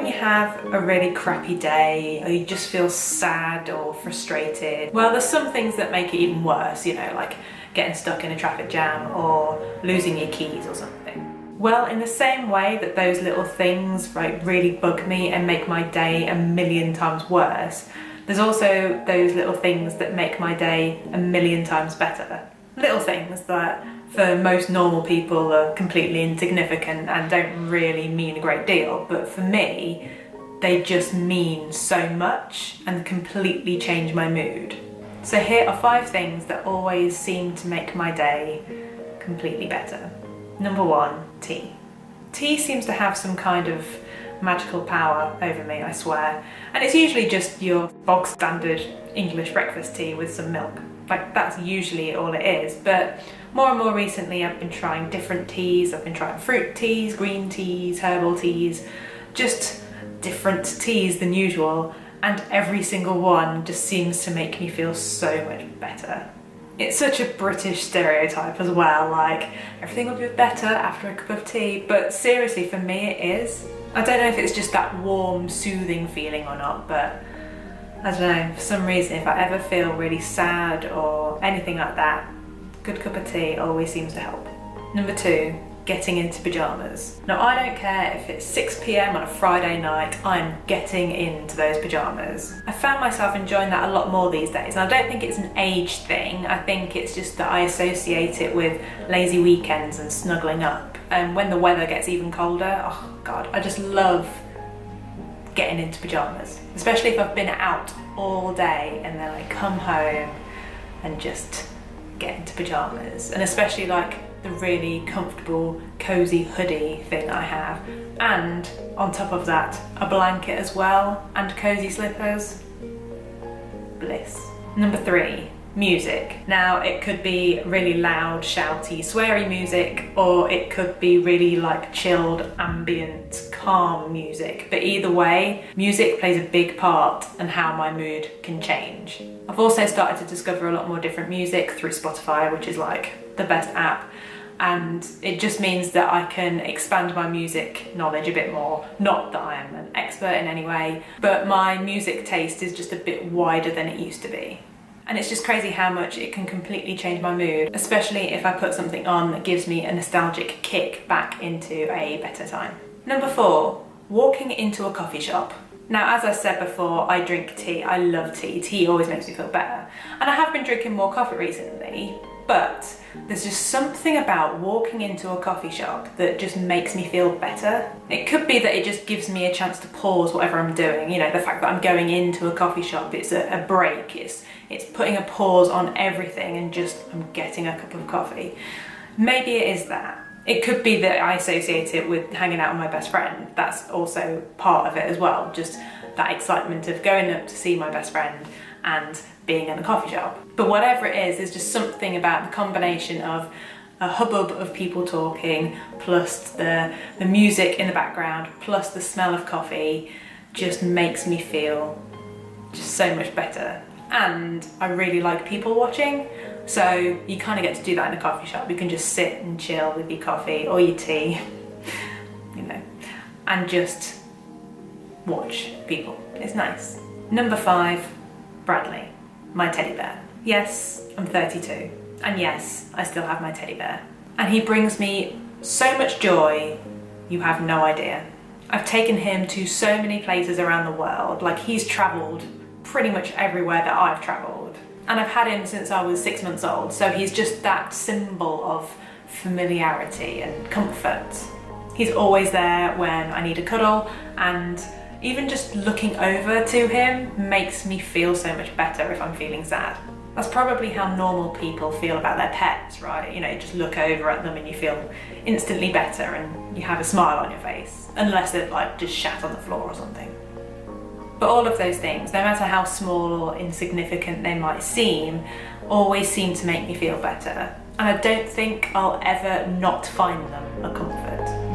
you have a really crappy day, or you just feel sad or frustrated, well, there's some things that make it even worse, you know, like getting stuck in a traffic jam or losing your keys or something. Well, in the same way that those little things really bug me and make my day a million times worse, there's also those little things that make my day a million times better. Little things that for most normal people are completely insignificant and don't really mean a great deal, but for me, they just mean so much and completely change my mood. So here are 5 things that always seem to make my day completely better. Number 1, tea. Tea seems to have some kind of magical power over me, I swear. And it's usually just your bog standard English breakfast tea with some milk. Like, that's usually all it is, but more and more recently I've been trying different teas. I've been trying fruit teas, green teas, herbal teas, just different teas than usual, and every single one just seems to make me feel so much better. It's such a British stereotype as well, like everything will be better after a cup of tea, but seriously for me it is. I don't know if it's just that warm, soothing feeling or not, but I don't know, for some reason if I ever feel really sad or anything like that, a good cup of tea always seems to help. Number 2, getting into pyjamas. Now I don't care if it's 6 PM on a Friday night, I'm getting into those pyjamas. I found myself enjoying that a lot more these days, and I don't think it's an age thing. I think it's just that I associate it with lazy weekends and snuggling up. And when the weather gets even colder, oh God, I just love getting into pyjamas. Especially if I've been out all day and then I come home and just get into pyjamas. And especially like the really comfortable, cozy hoodie thing I have. And on top of that, a blanket as well, and cozy slippers. Bliss. Number 3, music. Now it could be really loud, shouty, sweary music, or it could be really like chilled, ambient, calm music. But either way, music plays a big part in how my mood can change. I've also started to discover a lot more different music through Spotify, which is like the best app. And it just means that I can expand my music knowledge a bit more. Not that I am an expert in any way, but my music taste is just a bit wider than it used to be. And it's just crazy how much it can completely change my mood, especially if I put something on that gives me a nostalgic kick back into a better time. Number 4, walking into a coffee shop. Now, as I said before, I drink tea. I love tea. Tea always makes me feel better. And I have been drinking more coffee recently, but there's just something about walking into a coffee shop that just makes me feel better. It could be that it just gives me a chance to pause whatever I'm doing. You know, the fact that I'm going into a coffee shop, it's a break. It's putting a pause on everything and just I'm getting a cup of coffee. Maybe it is that. It could be that I associate it with hanging out with my best friend. That's also part of it as well. Just that excitement of going up to see my best friend and being in a coffee shop. But whatever it is, there's just something about the combination of a hubbub of people talking, plus the music in the background, plus the smell of coffee, just makes me feel just so much better. And I really like people watching, so you kind of get to do that in a coffee shop. You can just sit and chill with your coffee or your tea, you know, and just watch people. It's nice. Number 5, Bradley, my teddy bear. Yes, I'm 32, and yes, I still have my teddy bear. And he brings me so much joy, you have no idea. I've taken him to so many places around the world, like he's travelled pretty much everywhere that I've travelled. And I've had him since I was 6 months old, so he's just that symbol of familiarity and comfort. He's always there when I need a cuddle, and even just looking over to him makes me feel so much better if I'm feeling sad. That's probably how normal people feel about their pets, right? You know, you just look over at them and you feel instantly better and you have a smile on your face, unless they're like just shat on the floor or something. But all of those things, no matter how small or insignificant they might seem, always seem to make me feel better. And I don't think I'll ever not find them a comfort.